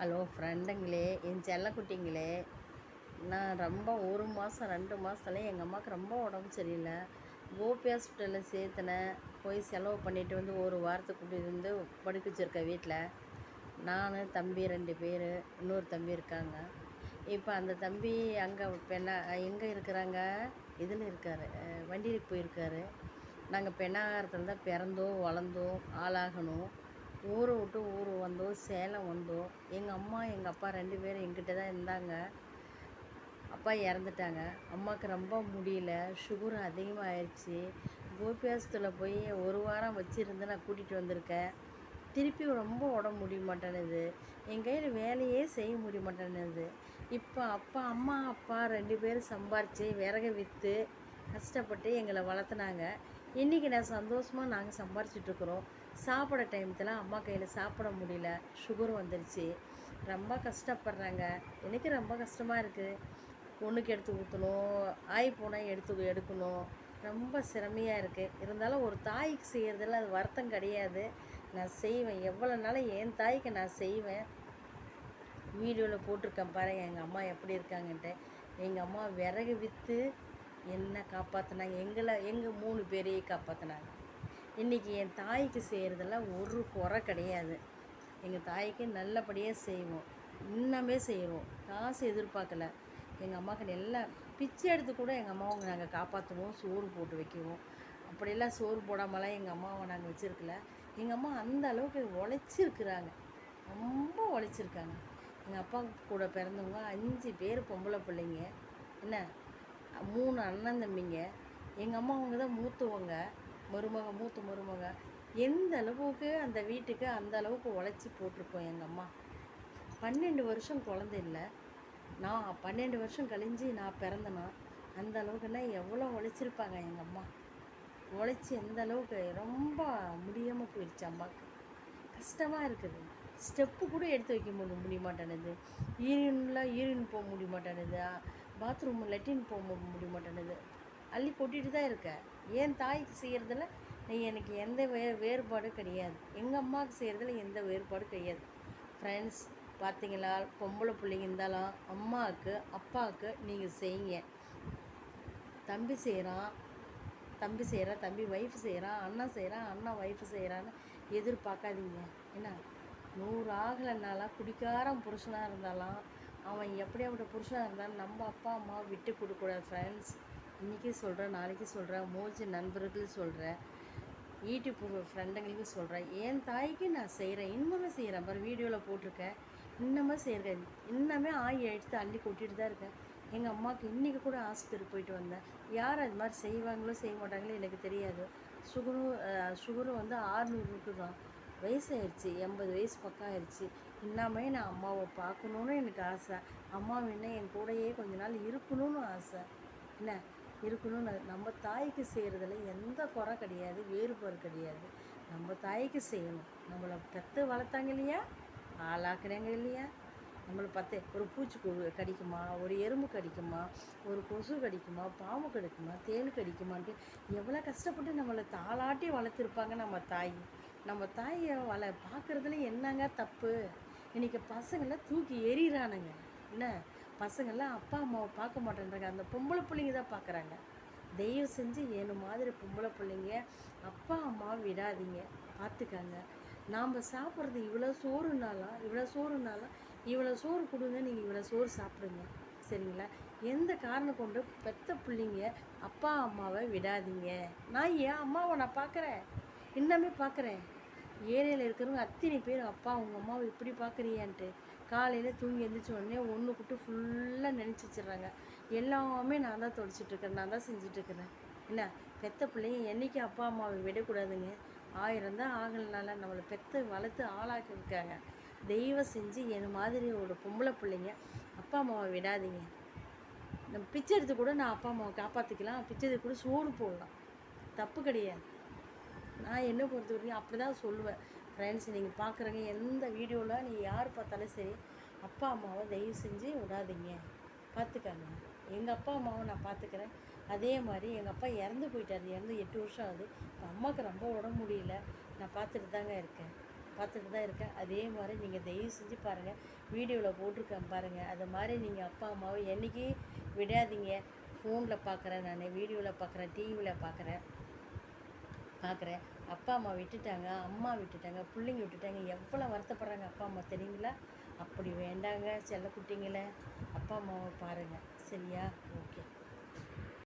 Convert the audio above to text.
Hello ஃப்ரெண்டுங்களே, என் செல்லக்குட்டிங்களே, நான் ரொம்ப 1 மாதம் 2 மாதத்துல எங்கள் அம்மாவுக்கு ரொம்ப உடம்பு சரியில்லை. கோபி ஹாஸ்பிட்டலில் சேர்த்துனேன். போய் செலவு பண்ணிவிட்டு வந்து ஒரு வாரத்துக்கு கூட்டிட்டு வந்து படுக்க வச்சுருக்கேன் வீட்டில். நான், தம்பி 2 பேர், இன்னொரு தம்பி இருக்காங்க. இப்போ அந்த தம்பி அங்கே எங்கே இருக்கிறாங்க, இதில் இருக்கார், வண்டியில் போயிருக்காரு. நாங்கள் பெண்ணாகரத்தில் தான் பிறந்தோம் வளர்ந்தோம் ஆளாகணும். ஊரை விட்டு ஊர் வந்தோம், சேலம் வந்தோம். எங்கள் அம்மா எங்கள் அப்பா 2 பேரும் எங்கிட்ட தான் இருந்தாங்க. அப்பா இறந்துட்டாங்க. அம்மாவுக்கு ரொம்ப முடியல, சுகர் அதிகமாகிடுச்சு. கோபி ஹாஸ்பிட்டலில் போய் ஒரு வாரம் வச்சுருந்து நான் கூட்டிகிட்டு வந்திருக்கேன். திருப்பி ரொம்ப உடம்பு முடிய மாட்டேனுது. என் கையில் வேலையே செய்ய முடிய மாட்டேனுது. இப்போ அம்மா அப்பா 2 பேரும் சம்பாரித்து விறகு விற்று கஷ்டப்பட்டு எங்களை வளர்த்துனாங்க. இன்றைக்கி நான் சந்தோஷமாக நாங்கள் சம்பாரிச்சிட்ருக்குறோம். சாப்பிட டைமத்தில் அம்மா கையில் சாப்பிட முடியல, சுகர் வந்துடுச்சு. ரொம்ப கஷ்டப்படுறாங்க. எனக்கு ரொம்ப கஷ்டமாக இருக்குது. பொண்ணுக்கு எடுத்து ஊற்றணும், ஆய் போனால் எடுக்கணும். ரொம்ப சிரமையாக இருக்குது. இருந்தாலும் ஒரு தாய்க்கு செய்கிறதில்ல அது வருத்தம் கிடையாது. நான் செய்வேன். எவ்வளோ நாளும் என் தாய்க்கு நான் செய்வேன். வீடியோவில் போட்டிருக்கேன் பாருங்கள் எங்கள் அம்மா எப்படி இருக்காங்கன்ட்டு. எங்கள் அம்மா விறகு விற்று என்னை காப்பாற்றினாங்க. எங்கள் 3 பேரையும் காப்பாற்றினாங்க. இன்றைக்கி என் தாய்க்கு செய்கிறதெல்லாம் ஒரு குறை கிடையாது. எங்கள் தாய்க்கு நல்லபடியாக செய்வோம். இன்னமே செய்கிறோம். காசு எதிர்பார்க்கல. எங்கள் அம்மாவுக்கு நல்லா பிச்சை எடுத்து கூட எங்கள் அம்மாவை நாங்கள் காப்பாற்றுவோம், சோறு போட்டு வைக்குவோம். அப்படியெல்லாம் சோறு போடாமலாம் எங்கள் அம்மாவை நாங்கள் வச்சுருக்கல. எங்கள் அம்மா அந்த அளவுக்கு உழைச்சிருக்குறாங்க, ரொம்ப உழைச்சிருக்காங்க. எங்கள் அப்பா கூட பிறந்தவங்க 5 பேர் பொம்பளை பிள்ளைங்க. என்ன 3 அண்ணன் தம்பிங்க. எங்கள் அம்மா அவங்க தான் மூத்தவங்க, மூத்த மருமக. எந்த அளவுக்கு அந்த வீட்டுக்கு அந்த அளவுக்கு உழைச்சி போட்டிருக்கோம் எங்கள் அம்மா. 12 வருஷம் குழந்தை இல்லை. நான் 12 வருஷம் கழிஞ்சு நான் பிறந்தேன்னா அந்த அளவுக்குன்னா எவ்வளோ உழைச்சிருப்பாங்க எங்கள் அம்மா. உழைச்சி எந்த அளவுக்கு ரொம்ப முடியாமல் போயிடுச்சு அம்மாவுக்கு. கஷ்டமாக இருக்குது. ஸ்டெப்பு கூட எடுத்து வைக்க முடிய மாட்டேனுது. யூரின் போக முடிய மாட்டேனுது. பாத்ரூம் லெட்டின் போக முடிய மாட்டேனுது. அள்ளி கொட்டிட்டு தான் இருக்கேன். என் தாய்க்கு செய்கிறதுல எனக்கு எந்த வேறுபாடும் கிடையாது. எங்கள் அம்மாவுக்கு செய்கிறதுல எந்த வேறுபாடும் கிடையாது. ஃப்ரெண்ட்ஸ், பார்த்தீங்களா, பொம்பளை பிள்ளைங்க இருந்தாலும் அம்மாவுக்கு அப்பாவுக்கு நீங்கள் செய்யுங்க. தம்பி செய்கிறான், தம்பி ஒய்ஃப் செய்கிறான், அண்ணன் செய்கிறான், அண்ணன் ஒய்ஃபு செய்கிறான்னு எதிர்பார்க்காதீங்க. என்ன 100 ஆகலைனாலாம் குடிக்காரன் புருஷனாக இருந்தாலும் அவன் எப்படியாப்பட்ட புருஷனாக இருந்தாலும் நம்ம அப்பா அம்மாவை விட்டு கொடுக்கூடாது ஃப்ரெண்ட்ஸ். இன்றைக்கி சொல்கிறேன், நாளைக்கு சொல்கிறேன், மோஜி நண்பர்கள் சொல்கிறேன், யூடியூப் ஃப்ரெண்டுங்களுக்கு சொல்கிறேன். என் தாய்க்கு நான் செய்கிறேன், இன்னுமே செய்கிறேன். அப்புறம் வீடியோவில் போட்டிருக்கேன். இன்னமே செய்கிறேன். இன்னமே ஆய் எடுத்து அள்ளி கொட்டிட்டு தான் இருக்கேன். எங்கள் அம்மாவுக்கு இன்றைக்கி கூட ஆஸ்பத்திரி போயிட்டு வந்தேன். யார் அது மாதிரி செய்வாங்களோ செய்ய மாட்டாங்களோ எனக்கு தெரியாது. சுகரும் வந்து 600 தான். வயசாகிடுச்சு, 80 வயசு பக்கம் ஆயிடுச்சு. இன்னமே நான் அம்மாவை பார்க்கணுன்னு எனக்கு ஆசை. அம்மா வேணா என் கூடையே கொஞ்ச நாள் இருக்கணும்னு ஆசை. என்ன இருக்கணும்னு நம்ம தாய்க்கு செய்கிறதுல எந்த குறை கிடையாது, வேறுபாடு கிடையாது. நம்ம தாய்க்கு செய்யணும். நம்மளை பெற்று வளர்த்தாங்க இல்லையா, ஆளாக்குறாங்க இல்லையா, நம்மளை பார்த்து ஒரு பூச்சி கடிக்குமா, ஒரு எறும்பு கடிக்குமா, ஒரு கொசு கடிக்குமா, பாம்பு கடிக்குமா, தேள் கடிக்குமான்ட்டு எவ்வளோ கஷ்டப்பட்டு நம்மளை தாளாட்டி வளர்த்துருப்பாங்க நம்ம தாய். நம்ம தாயை பார்க்குறதுல என்னங்க தப்பு? இன்றைக்கி பசங்களாம் தூக்கி எறிகிறானுங்க. என்ன பசங்கள்லாம் அப்பா அம்மாவை பார்க்க மாட்டேன்றாங்க. அந்த பொம்பளை பிள்ளைங்க தான் பார்க்குறாங்க. தயவு செஞ்சு என்ன மாதிரி பொம்பளை பிள்ளைங்க அப்பா அம்மாவை விடாதீங்க, பார்த்துக்காங்க. நாம் சாப்பிட்றது இவ்வளோ சோறுனாலும் இவ்வளோ சோறு கொடுங்க, நீங்கள் இவ்வளோ சோறு சாப்பிடுங்க, சரிங்களா? எந்த காரணம் கொண்டு பெற்ற பிள்ளைங்க அப்பா அம்மாவை விடாதீங்க. நான் என் அம்மாவை நான் பார்க்குறேன், இன்னமே பார்க்குறேன். ஏரியாவில் இருக்கிறவங்க அத்தனை பேர் அப்பா உங்கள் அம்மாவை இப்படி பார்க்குறியான்ட்டு காலையில் தூங்கி எழுந்திரிச்ச உடனே ஒன்று கூட்டு ஃபுல்லாக நினச்சி வச்சிடுறாங்க. எல்லாமே நான் தான் துடைச்சிட்ருக்கேன், நான் தான் செஞ்சிட்ருக்கிறேன். என்ன பெற்ற பிள்ளைங்க என்றைக்கு அப்பா அம்மாவை விடக்கூடாதுங்க. 1000 தான் ஆகலைனால நம்மளை பெற்று வளர்த்து ஆளாக்கிருக்காங்க. தெய்வம் செஞ்சு என் மாதிரி ஒரு பொம்பளை பிள்ளைங்க அப்பா அம்மாவை விடாதீங்க. நம்ம பிச்சை எடுத்து கூட நான் அப்பா அம்மாவை காப்பாற்றிக்கலாம், பிச்சை எடுத்து கூட சோறு போடலாம், தப்பு கிடையாது. நான் என்ன பொறுத்த வரைக்கும் அப்படி தான் சொல்லுவேன். ஃப்ரெண்ட்ஸ், நீங்கள் பார்க்குறங்க எந்த வீடியோவில் நீங்கள் யார் பார்த்தாலும் சரி அப்பா அம்மாவை தயவு செஞ்சு விடாதீங்க, பார்த்துக்காங்க. எங்கள் அப்பா அம்மாவை நான் பார்த்துக்கிறேன். அதே மாதிரி எங்கள் அப்பா இறந்து போயிட்டார். இறந்து 8 வருஷம் ஆகுது. இப்போ அம்மாவுக்கு ரொம்ப உடம்பு முடியல, நான் பார்த்துட்டு தாங்க இருக்கேன். பார்த்துட்டு தான் இருக்கேன். அதே மாதிரி நீங்கள் தயவு செஞ்சு பாருங்கள், வீடியோவில் போட்டிருக்கேன் பாருங்கள். அது மாதிரி நீங்கள் அப்பா அம்மாவை என்றைக்கி விடாதீங்க. ஃபோனில் பார்க்குறேன், நான் வீடியோவில் பார்க்குறேன், டிவியில் பார்க்குறேன். அப்பா அம்மா விட்டுட்டாங்க, அம்மா விட்டுட்டாங்க, பிள்ளைங்க விட்டுட்டாங்க, எவ்வளோ வருத்தப்படுறாங்க அப்பா அம்மா தெரியுங்களா? அப்படி வேண்டாங்க செல்லக்குட்டிங்களை, அப்பா அம்மாவை பாருங்கள். சரியா? ஓகே.